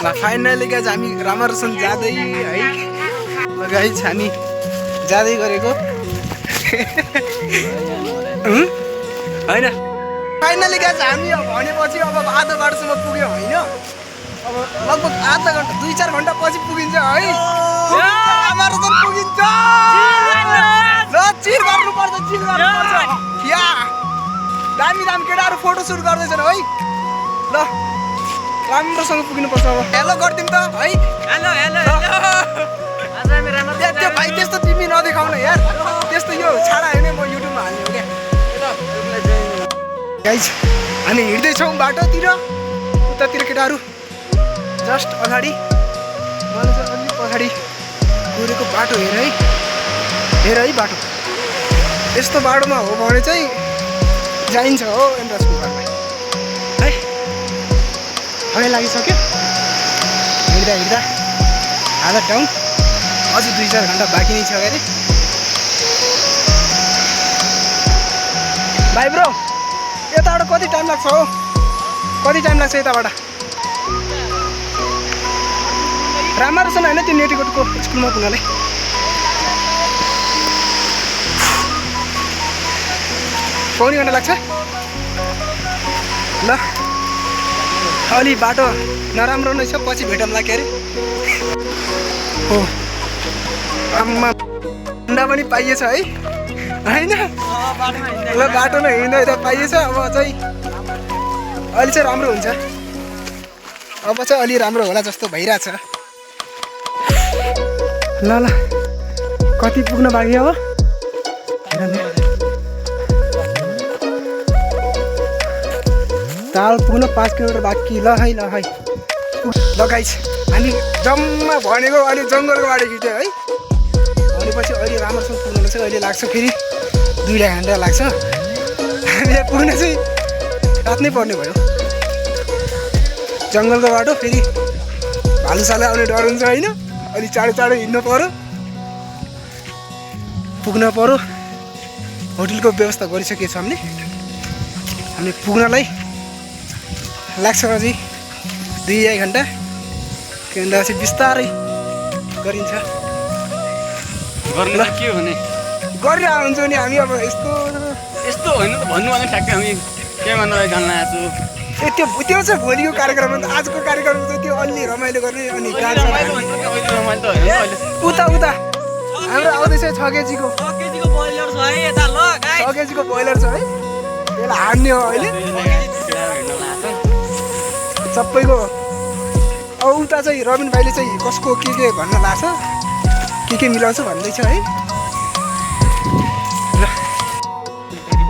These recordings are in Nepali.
ल फाइनली गाइज हामी रामरसन जाँदै है ल गाइज हामी जाँदै गरेको होइन फाइनली गाइज हामी भनेपछि अब आधा बाटोसम्म पुग्यो होइन अब लगभग आधा घन्टा 2-4 घन्टा पछि पुगिन्छ है रामरसन पुगिन्छ ल चिल गर्नुपर्छ या दामी केटाहरू फोटो सुट गर्दैछन् है ल राम्रोसँग पुग्नुपर्छ अब हेलो गरिदिउँ त है हेलो त्यो भाइ त्यस्तो तिमी नदेखाउन यार त्यस्तो यो छाडा होइन म युट्युबमा हाल्ने हो क्या गाइज हामी हिँड्दैछौँ बाटोतिर उतातिर केटाहरू जस्ट अगाडि मलाई चाहिँ अलिक अगाडि गएको बाटो हेर है बाटो यस्तो बाटोमा हो भने चाहिँ जाइन्छ हो एन्ट्रान्सको घरमा है हगै लागिसक्यो हिँड्दा हालत डाउन अझै 2-4 घन्टा बाँकी नै छ अरे भाइ ब्रो यताबाट कति टाइम लाग्छ हो यताबाट रामरसन होइन त्यो नेटीकोटको स्कुलमा पुग्नलाई पौनी घन्टा लाग्छ ल अलि बाटो नराम्रो नै छ पछि भेटौँला के अरे हो आम्मा ठन्डा पनि पाइएछ है होइन ल बाटोमा हिँड्दा त पाइएछ अब चाहिँ अलि चाहिँ राम्रो हुन्छ अब चाहिँ अलि राम्रो होला जस्तो भइरहेछ ल कति पुग्न बाँकी अब ताल पुग्न 5 किलोमिटर बाँकी ल है गाइस हामी जम्मा भनेको अहिले जङ्गलको बाटो खिच्यो है भनेपछि अहिले राम्रोसँग पुग्न चाहिँ अहिले लाग्छ फेरि 2 घन्टा लाग्छ हामीलाई पुग्न चाहिँ रात नै पर्ने भयो जङ्गलको बाटो फेरि भालुसाले आउने डर हुन्छ होइन अलि चाँडो हिँड्नु पर्यो पुग्न पर्यो होटलको व्यवस्था गरिसकेको छ हामीले पुग्नलाई लाग्छ अझै 2-1 घन्टा के भन्दा चाहिँ बिस्तारै गरिन्छ गर्न के भने गरिरहेको हुन्छ नि हामी अब यस्तो होइन त भन्नु भने ठ्याक्कै हामी के भन्नलाई जान्न आएको त्यो चाहिँ भोलिको कार्यक्रम हो नि त आजको कार्यक्रम चाहिँ त्यो अलि रमाइलो गर्ने अनि उता हाम्रो आउँदैछ 6 केजीको बोइलर छ है यता ल गाइस 6 केजीको बोइलर छ है त्यसलाई हान्ने हो अहिले सबैको अब उता चाहिँ रबिन भाइले चाहिँ कसको के भन्न लाग्छ के मिलाउँछ भन्दैछ है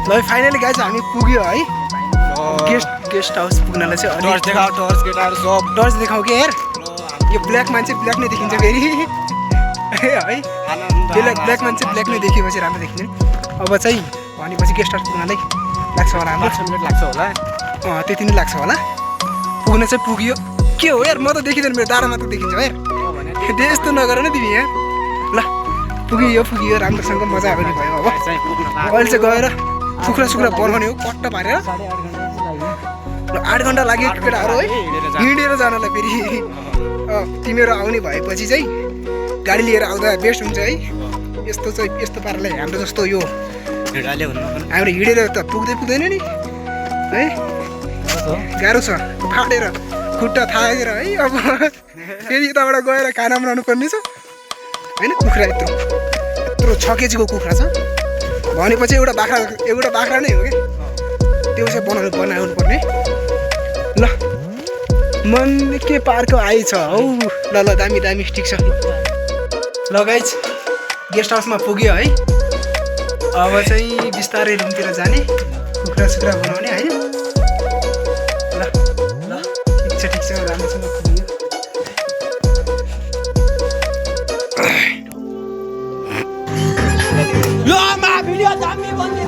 ल फाइनली गाइस हामी पुग्यो है गेस्ट हाउस पुग्नलाई चाहिँ टर्च देखाऊ के यार यो ब्ल्याक मान्छे ब्ल्याक नै देखिन्छ फेरि है ब्ल्याक मान्छे ब्ल्याक नै देखेपछि राम्रो देखिने अब चाहिँ भनेपछि गेस्ट हाउस पुग्नलाई लाग्छ होला हाम्रो 5 मिनट लाग्छ होला त्यति नै लाग्छ होला पुग्न चाहिँ पुग्यो के हो यार म त देखिँदैन मेरो दारा मात्र देखिन्छ यार त्यस्तो नगर न तिमी यार ल पुग्यो राम्रोसँग मजा आउने भयो अब अहिले चाहिँ गएर सुक्रा बनाउने हो पट्ट पारेर 8 घन्टा लाग्यो केटाहरू है हिँडेर जानलाई फेरि तिमीहरू आउने भएपछि चाहिँ गाडी लिएर आउँदा बेस्ट हुन्छ है यस्तो पाराले हाम्रो जस्तो यो हाम्रो हिँडेर त पुग्दैन नि है गाह्रो छ फाटेर खुट्टा थाकेर है अब फेरि यताबाट गएर खाना बनाउनु पर्ने छ होइन कुखुरा यत्रो 6 केजीको कुखुरा छ भनेपछि एउटा बाख्रा नै हो क्या त्यो चाहिँ बनाउनु पर्ने ल मन के पार्को आइछ हौ ल दामी ठिक छ ल गाइज गेस्ट हाउसमा पुग्यो है अब चाहिँ बिस्तारै रुमतिर जाने सुक्रा बनाउने होइन ल ठिक छ राम्रोसँग पुग्यो भिडियो दामी बन्ने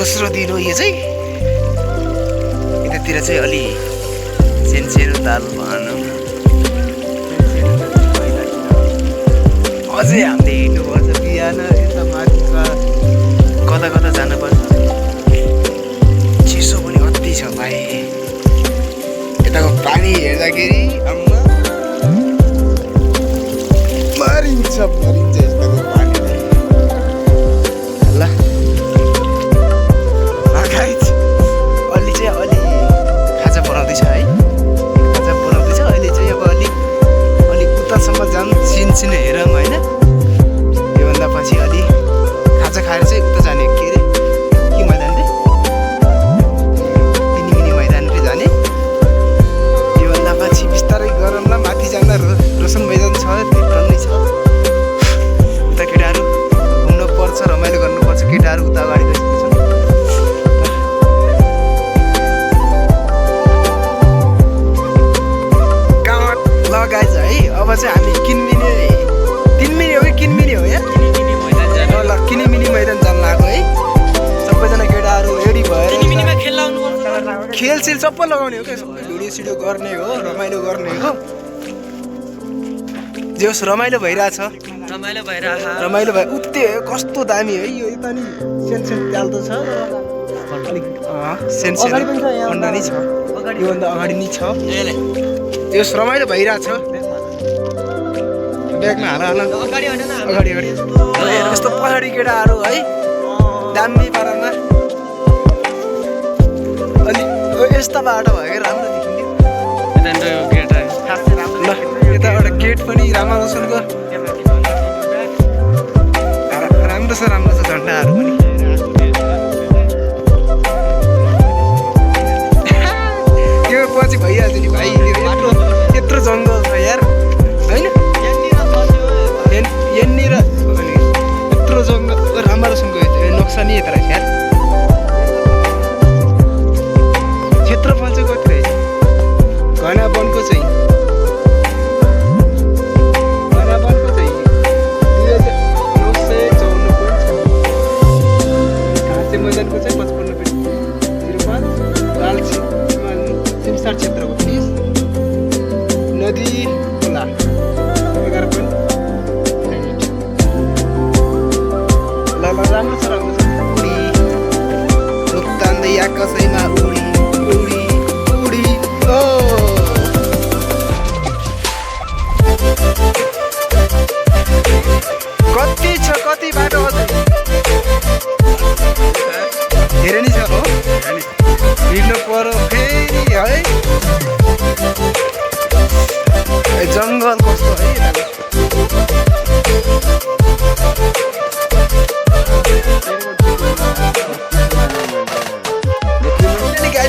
दोस्रो दिन हो यो चाहिँ। यतातिर चाहिँ अलि सेन्सेनो ताल भनौँ न। अझै हामीले हिँड्नुपर्छ बिहान यता माथि कता कता जानुपर्छ। चिसो पनि कति छ भाइ। यताको पानी हेर्दाखेरि आम्मा मारिन्छ यताको पानीलाई। ल गाइज अलि चाहिँ अलि खाजा बनाउँदैछ है। खाजा बनाउँदैछ अहिले चाहिँ। अब अलिक उतासम्म जाऊँ सिन हेरौँ होइन। योभन्दा पछि अलि खाजा खाएर चाहिँ उता जाने के अरे के मैदान रे तिनी मैदानतिर जाने। योभन्दा पछि बिस्तारै गरौँला। माथि जाँदा रोशन मैदान छ टन्नै छ। उता केटाहरू घुम्नु पर्छ रमाइलो गर्नुपर्छ। केटाहरू उता अगाडि गइसकेको छ। ल गाइज है अब चाहिँ हामी किनमिनी हो कि किनमिनी हो यहाँ ल किनिमिनी मैदान जान लाग्यो है। सबैजना केटाहरू रेडी भएर खेलसेल सबै लगाउने हो क्या। सबै भिडियो सिडियो गर्ने हो रमाइलो गर्ने हो। जे होस् रमाइलो भइरहेछ। रमाइलो भयो उते कस्तो दामी है यो। यता नि सेन्सेन त्याल त छ अलिक सेन्सेन अन्डा नि छ। योभन्दा अगाडि नि छ। यो रमाइलो भइरहेछ। ब्यागमा हाल अगाडि यस्तो पहाडी केटाहरू है दामी पारामा। अनि यस्ता बाटो भयो कि राम्रो देखिन्थ्यो। ल यता एउटा गेट पनि रामारोसनको राम्रो छ झन्डाहरू पनि। यो पछि भइहाल्छ नि भाइ। यत्रो जङ्गल छ यार होइन। यहाँनिर यत्रो जङ्गल रामारोसनको नक्सा नि यता रहेछ यार। क्षेत्रफल चाहिँ कति रहेछ घना वनको चाहिँ 2954.6। घाँसे मैदानको चाहिँ 55.05। सिमसार क्षेत्रको 30। नदी खोला 11.8। राम्रो छ उडी ढोक्तान्दै आकाशैमा उडी उडी उडी ओ कति छ कति बाटो अझै धेरै नै छ हो। हिँड्नु पर्यो फेरि है। जङ्गल कस्तो है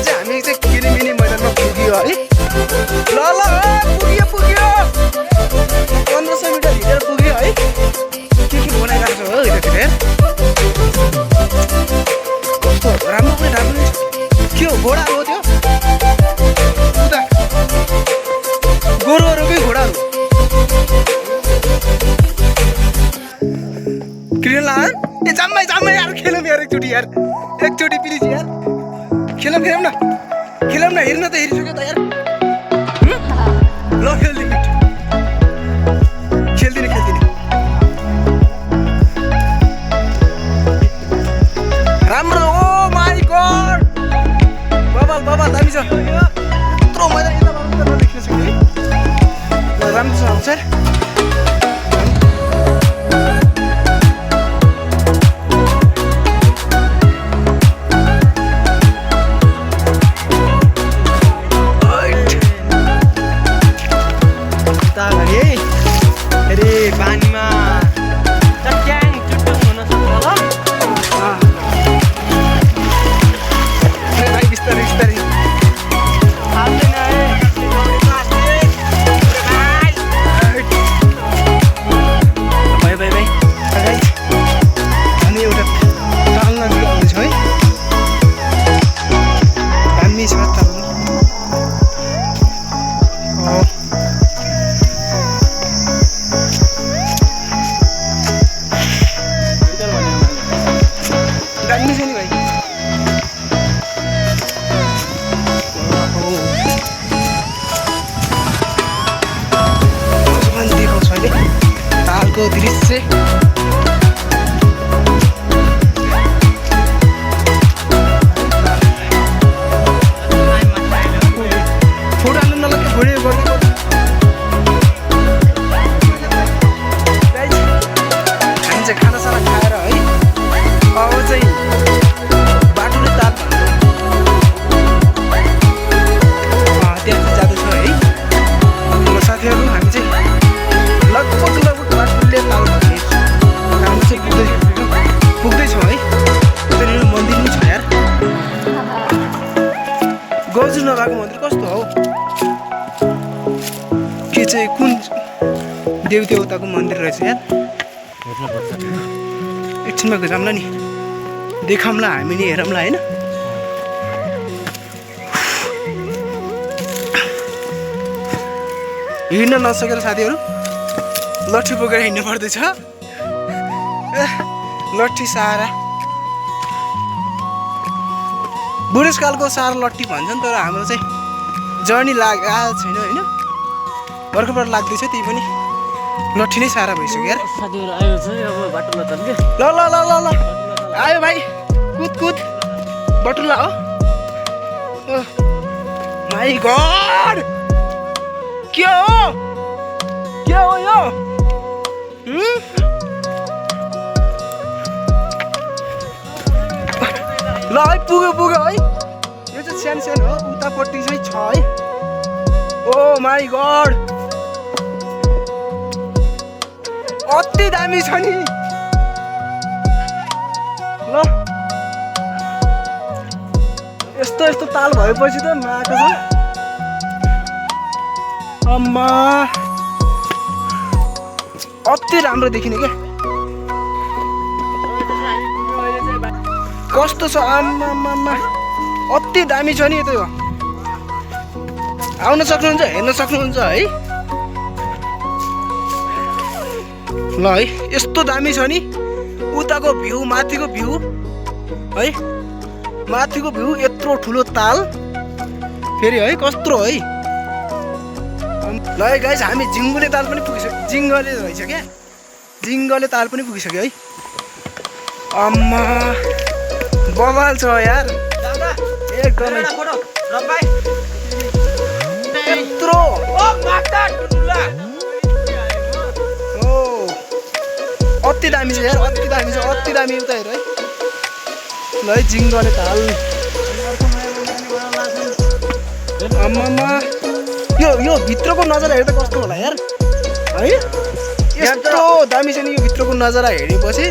हामी चाहिँ किनिमिनी मैदानमा पुग्यो है। ल पुग्यो 1500 मिटर हिँडेर पुग्यो है। के बनाइरहेको छ हो यतातिर कस्तो राम्रो पनि राम्रो छ। के हो घोडा हो त्यो उता गोरुहरूकै घोडाहरू क्रिएला ए जाम्मै यार। खेलौँ यार एकचोटि यार एकचोटि प्लिज यार खेलौँ न हेर्न त हेरिसक्यो त यार। ल खेल्दिने राम्रो। ओ माई गड बाबा दामी छ। यत्रो मैदान यताबाट देख्न सक्यो है। ल राम्रो छ सर। पानीमा चट्याङ चुट्टुङ हुन सक्छ ल भाइ बिस्तारै हामी एउटा ताल नदी आउँदैछ है। दामी छ ताल। बाहिरको दृश्य फोटो हाल्नु नलगे भिडियो गर्दै हामी चाहिँ खानासाना खाएर है अब चाहिँ बाटोले ताल त्यहाँ चाहिँ जाँदैछौँ है र साथीहरू हामी चाहिँ लगभग बाटोले ताल भन्ने ठाउँमा चाहिँ पुग्दैछौँ है त्यहाँनिर मन्दिर पनि छ यार गौजु नभएको मन्दिर कस्तो हौ के चाहिँ कुन देवी देवताको मन्दिर रहेछ यार एकछिनमा जाउँला नि देखाउँला हामी नि हेरौँला होइन हिँड्न नसकेर साथीहरू लट्ठी बोकेर हिँड्नु पर्दैछ लट्ठी सहारा बुढेसकालको सहारा लट्ठी भन्छन् तर हाम्रो चाहिँ जर्नी लागेको छैन होइन भर्खरबाट लाग्दैछ त्यही पनि लट्ठी नै सहारा भइसक्यो यार साथीहरू आयो चाहिँ अब बाटो लताम के ल ल ल ल ल आयो भाइ कुद कुद बटुल्ला हो माई गॉड के हो यो ल है पुग्यो है यो चाहिँ सानो सानो हो उतापट्टि चाहिँ छ है ओ माई गॉड अति दामी छ नि ल यस्तो ताल भएपछि त माको छ अम्मा अति राम्रो देखिने क्या कस्तो छ आम्मा अति दामी छ नि यो त आउन सक्नुहुन्छ हेर्न सक्नुहुन्छ है ल है यस्तो दामी छ नि उताको भ्यू माथिको भ्यू है माथिको भ्यू यत्रो ठुलो ताल फेरि है कस्तो है ल है गाइस हामी जिङ्गले ताल पनि पुगिसक्यो जिङ्गले रहेछ क्या जिङ्गले ताल पनि पुगिसक्यो है अम्मा बवाल छ यार एकदमै यत्रो अति दामी छ यार अति दामी छ अति दामी उता हेर है ल है जिङ्गले ताल आम्मामा यो भित्रको नजारा हेर्दा कस्तो होला यार है यस्तो दामी छ नि यो भित्रको नजारा हेरेपछि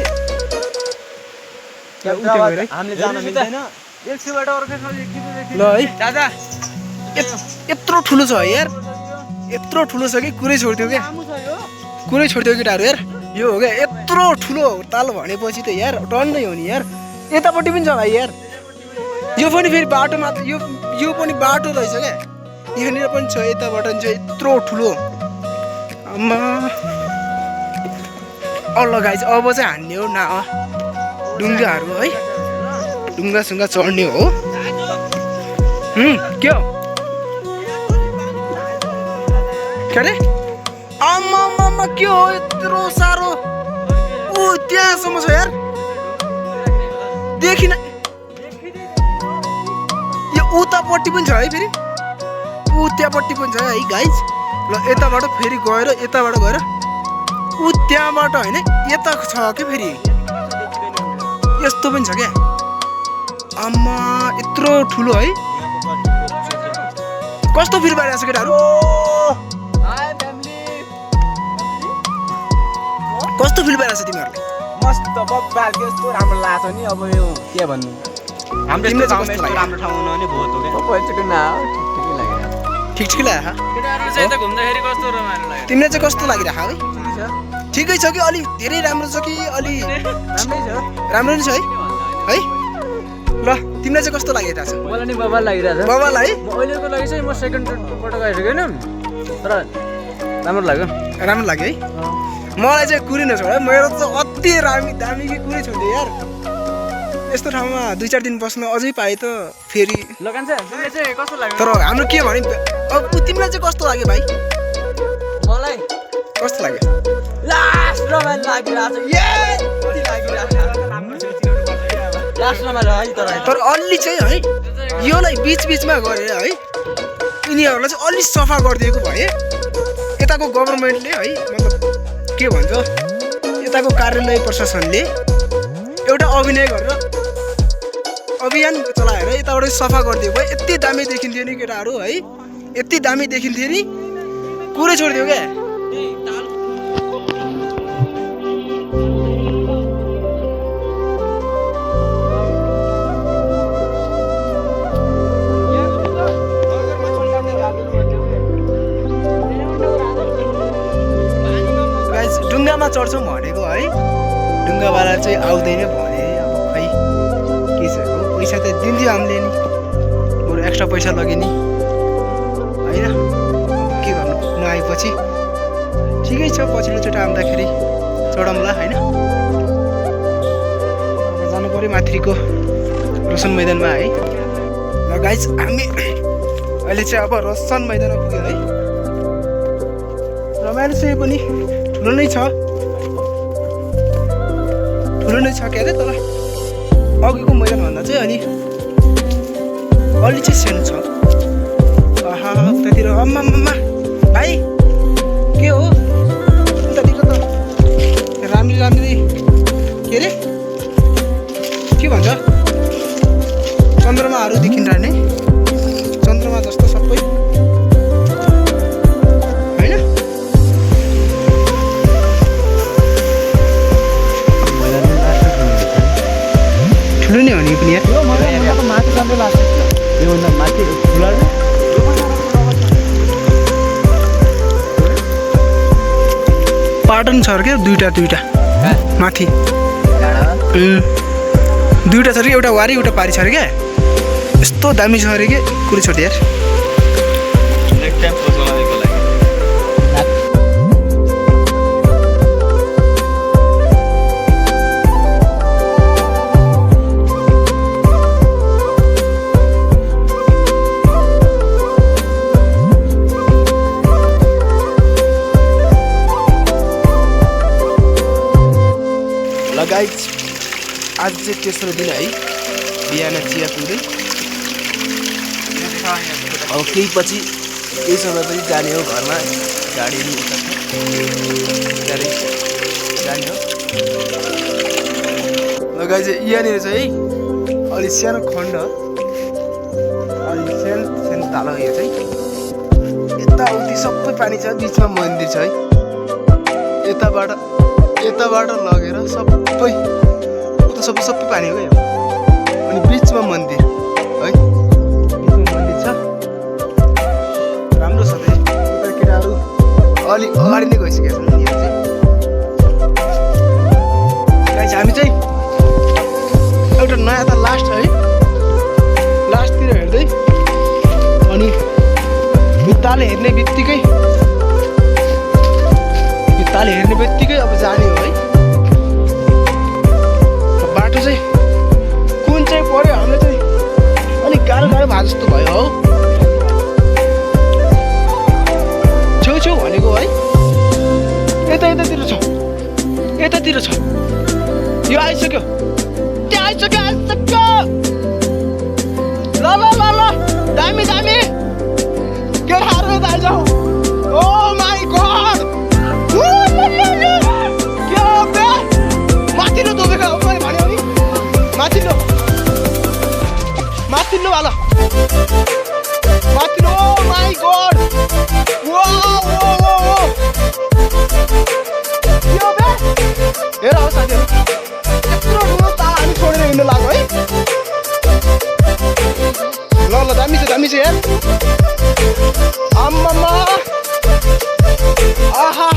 हामीले जान मिल्दैन एकछिनबाट अर्को ल है दादा यत्रो ठुलो छ है यार यत्रो ठुलो छ कि कुरै छोडिदियो क्या कुरै छोडिदियो केटाहरू यार यो हो क्या यत्रो ठुलो ताल भनेपछि त यार टन्नै हो नि यार यतापट्टि पनि छ भाइ यार यो पनि फेरि बाटो मात्र यो पनि बाटो रहेछ क्या यहाँनिर पनि छ यताबाट पनि छ यत्रो ठुलो आम्मा अल्ल गाइस अब चाहिँ हान्ने हो ना ढुङ्गाहरू है ढुङ्गा चढ्ने हो के हो के अरे आम्मा के हो यत्रो साह्रो ऊ त्यहाँसम्म छ यार देखिन यो उतापट्टि पनि छ है फेरि ऊ त्यहाँपट्टि पनि छ है गाइज ल यताबाट फेरि गएर यताबाट गएर ऊ त्यहाँबाट होइन यता छ कि फेरि यस्तो पनि छ क्या आम्मा यत्रो ठुलो है कस्तो फिल भइरहेको छ केटाहरू कस्तो फिल भइरहेको छ तिमीहरूले मस्त बब्बाल के यस्तो राम्रो लाग्छ नि अब यो के भन्नु हाम्रो तिमीले चाहिँ यस्तो राम्रो ठाउँ हुनु नि बहुत हो क्या ठिक लाग्यो केटाहरू चाहिँ यता घुम्दाखेरि कस्तो रमाइलो लाग्यो तिमीलाई चाहिँ कस्तो लागिरहेको है ठिकै छ कि अलि धेरै राम्रो छ कि अलि राम्रो नि छ है ल तिमीलाई चाहिँ कस्तो लागिरहेको छ मलाई नि बब्बाल लागिरहेछ बाबालाई म अहिलेको लागि चाहिँ म सेकेन्ड पटक आइसकेँ होइन तर राम्रो लाग्यो है मलाई चाहिँ कुरै नछोड मेरो त अति दामी कि कुरै छोडिदियो यार यस्तो ठाउँमा 2-4 दिन बस्न अझै पाए त फेरि कस्तो लाग्यो तर हाम्रो के भने अब तिमीलाई चाहिँ कस्तो लाग्यो भाइ मलाई कस्तो लाग्यो लास्ट रमाइलो लागिरहेको छ लास्ट रमाइलो है तर अलि चाहिँ है योलाई बिचमा गरेर है यिनीहरूलाई चाहिँ अलि सफा गरिदिएको भए यताको गभर्मेन्टले है मतलब के भन्छ यताको कार्यालय प्रशासनले एउटा अभिनय गरेर अभियान चलाएर यताबाट सफा गरिदिएको भए यति दामी देखिन्थ्यो नि केटाहरू है यति दामी देखिन्थ्यो नि पुरै छोडिदियो क्या ढुङ्गामा चढ्छौँ भनेको है ढुङ्गावाला चाहिँ आउँदैन भने अब खै के छ पैसा त दिन्थ्यो हामीले नि बरु एक्स्ट्रा पैसा लग्यो नि होइन के गर्नु नआएपछि ठिकै छ पछिल्लोचोटि आउँदाखेरि चढाउँला होइन जानु पऱ्यो माथिको रोशन मैदानमा है ल गाइज हामी अहिले चाहिँ अब रोशन मैदानमा पुग्यो है रमाइलो चाहिँ पनि ठुलो नै छ के अरे तर अघिको मैदानभन्दा चाहिँ अलि चाहिँ सानो छ आहा उतातिर अम्मा भाइ के हो उतातिर त राम्री के अरे के भन्छ चन्द्रमाहरू देखिन्छ चन्द्रमा जस्तो सबै ठुलो नै हो नि पनि माथि राम्रो लाग्छ योभन्दा माथि ठुला पाटन छ अरे क्या दुईटा माथि दुईटा छ अरे एउटा वारी एउटा पारी छ अरे क्या यस्तो दामी छ अरे के कुरो छोड यार गाइज आज चाहिँ तेस्रो दिन है बिहान चिया पुग्दै अब केही पछि केही समय पनि जाने हो घरमा गाडी जाने हो ल गाइज यहाँनिर चाहिँ अलि सानो खण्ड अलि सानो ताल यो चाहिँ यताउति सबै पानी छ बिचमा मन्दिर छ है यताबाट लगेर सबै पानी हो क्या अनि बिचमा मन्दिर है बिचमा मन्दिर छ राम्रो छ है उता केटाहरू अलि अगाडि नै गइसकेको छ यहाँ चाहिँ हामी चाहिँ एउटा नयाँ त लास्टतिर हेर्दै अनि भित्ताले हेर्ने बित्तिकै अब जाने हो है बाटो चाहिँ कुन चाहिँ पर्यो हामीलाई चाहिँ अलिक गाह्रो भए जस्तो भयो हौ छेउ भनेको है यतातिर छ यो आइसक्यो त्यहाँ आइसक्यो ल दामी केटाहरू यता आइज ओ माई गॉड माथिल्लो दोबेको मैले भन्यो नि माथिल्लो वाला माथिल्लो ओ माई गॉड हेर हो साथीहरू यत्रो ठुलो ताल हामी छोडेर हिँड्नु लाग्यो है ल दामी छ यार आम्मामा आहा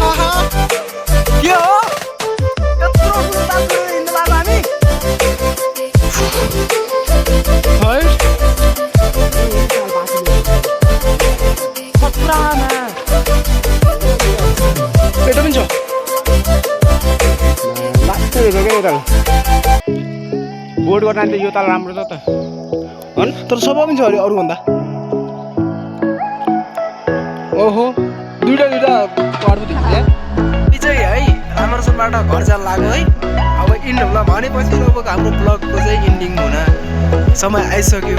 के हो यत्रो ठुलो ताल छोडेर हिँड्नु लाग्यो हामी पेटो पनि छ बोर्ड गर्न त यो ताल राम्रो छ त होइन तर सबै पनि छ अरे अरूभन्दा ओहो दुईटा पाहाड चाहिँ है राम्रोसँग लोकेसनबाट घर जान लाग्यो है। अब इन्ड होला भनेपछि अब हाम्रो ब्लगको चाहिँ इन्डिङ हुन समय आइसक्यो।